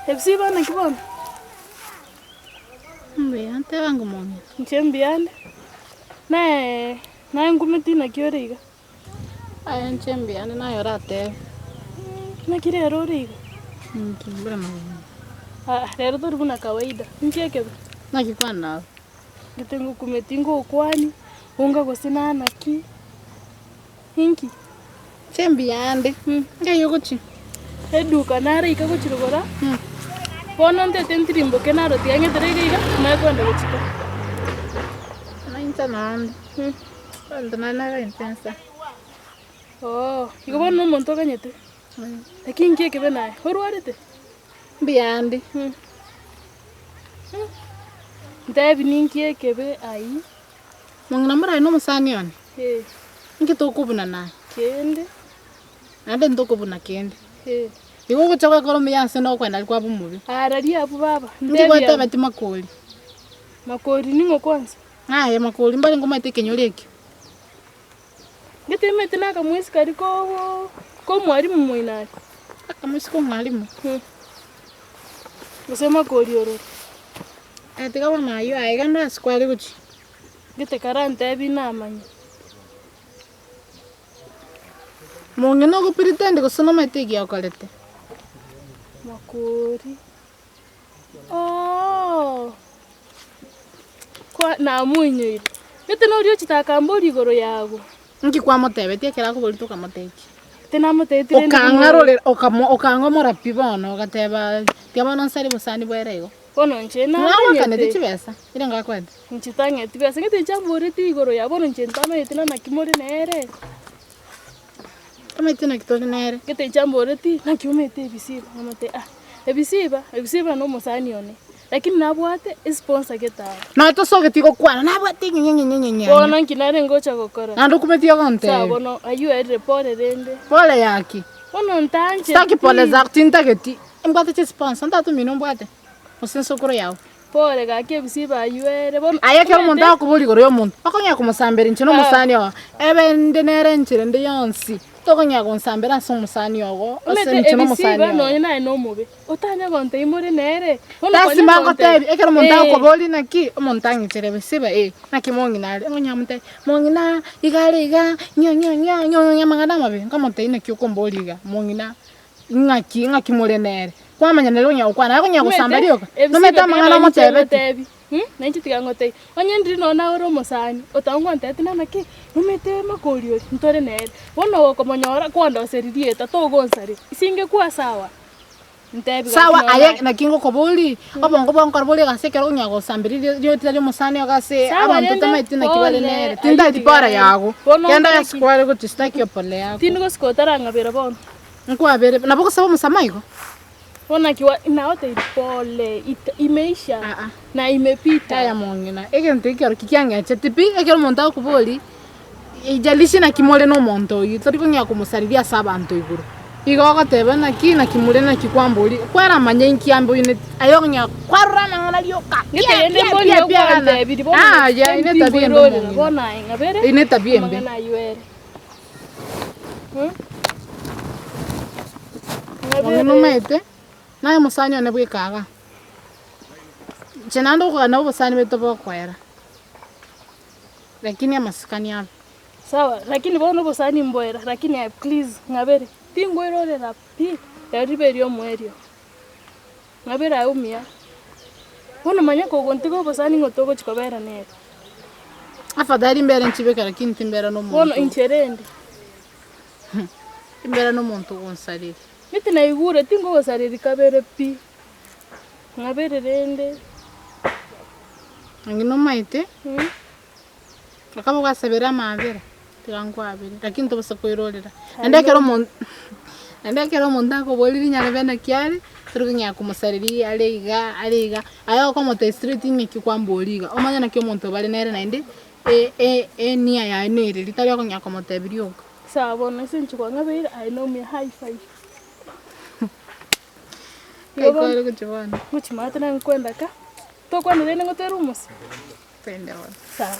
FC bana kibona. Mbiyante wangu mwana. Nchembiane. Na ngumeti na kioriga. Aya nchembiane na yorate. Na kire roriga. Kimbura mwana. Lero tori buna kawaida. Nkeke. Na kikwana. Gitengo kumetingo kwani. Unga gosina naki. Hinki. Chembiande. Ngayo gochi. Eduka nare ikagochirogora. Bono ntete ntirimbo kenaro tiange tereiga na kwenda gochika. Na intanande. Ndana intensa. Oh, iko no monto kanyete. Lakini kike benaye. Horwarete. Mbiyande. Ndabi ninkie kebe ai. Mongina mara no musani on. Nkito kubuna na. Kende. Nande ndokubuna kende. Iko kuchoka kolo miyanse no kwenda alikuwa bumubi. Arari apu baba. Ndiko tabati makoli. Makoli ningo kwanza. Ya makoli mbali ngoma itekenyoleki. Ngetemete naka mwezi kariko ko mwalimu mwinari. Akamwezi ko mwalimu. Usema koli oro. Tika wana ayo aiganda skwali kuchi. Ngete karante abinamanya. Mongena ko pretend ko sono mategi akalete. Makori. Oh. Kwa na munyo ile. Ngete no rio chitaka mbori goro yago. Nki kwa motebe tie kera ko boli to kamoteki. Tena motete rende. Okangarole okangomora pibono gateba tiabona nsari busani bwerego. Bono nche na wakane tichibesa ile ngakwenda. Nchitange tibesa ngete chambore ti goro ya bono nche ntama yetina na kimore nere. Ametina kitoli nere. Ngete chambore ti na kiumete bisiba ngamate ebisiba no musani one. Lakini nabwate sponsor geta. Na to soge tiko kwana nabwate nyenyenyenyenye. Bono nkinare ngocha gokora. Na dokumetia konte. Sa bono ayu report rende. Pole yaki. Bono ntanje. Staki pole za tinta geti. Mbwate che sponsor ndatu mino mbwate. Osenso koro yawo. Pole gake bisiba ayuere bono. Ayake omuntu akubuli goro yomuntu. Akonya kumusambira nchino musani wa. Ebe ndenere nchire ndi yonsi. Tokonya kunsambira so musani ogo. Ose nchino musani. No nyina no mobe. Otanya gonte imore nere. Tasi mango tebi ekero omuntu akubuli naki omuntu angichire bisiba naki monginale. Ngonya mute mongina igaliga nyo mangana mabe. Ngamonte ine kyokomboliga mongina ngaki mole nere. Kwamanya nero nya ukwana akonya kusambalioka no meta mangana motebe na nchitiga ngote onye ndri no na oro musani otangwa ntete na naki no mete makolio ntore nere wono ko monyora kwanda seririe tato gonsari isinge kwa sawa ntebi sawa aye na kingo kobuli obongo bongo boli gasekero nya gusambiri ryo tira musani agase abantu tamaitina kibale nere tinda tipara yago kenda ya skwale ko tistaki opole yago tingo skotara ngabera bono nkwa bere na boko sabo musamaiko. Ona kiwa inaote pole imeisha na imepita ya mongina ege ntikero kikianga chetipi ege monta kuboli ijalishi na kimole no monto yitoriko nya kumusariria sabantu iguru igogo tebe na kina kimule na kikwambuli kwara manyenki ambo ine ayonya kwarra mangana lioka ngete mboni yokwante bidi bona ya ine tabia ndo bona ngabere ine tabia mbe mangana yuere ngabere mete na musani one bwikaga chenando kwa na busani beto bokwera lakini amasikani yapo sawa lakini bono busani mboera lakini please ngabere tingoirore rapi yariberio mwerio ngabere aumia bono manya ko gontigo busani ngotoko chikobera nere afadhali mbere nchibeka lakini timbera no muntu bono incherende timbera no muntu gonsalire miti na igure tingo gosariri kabere pi ngabere rende ngino maite akabo gasabera mabera tirangwa abere lakini to basa koirorera ndekero monda ko boliri nyane bena kiari turuginya kumusariri aleiga ayo ko mote street ni kikwamboliga omanya na kyo monto bale nere nainde nia ya nere litali ko nyako mote birioga sawa na sinchi kwa ngabere I know me high five. Kaikwale kuchibana. Kuchimata na nkwenda ka. To kwanda rene ngoteru musi. Penda wana. Sawa.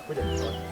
Kuja.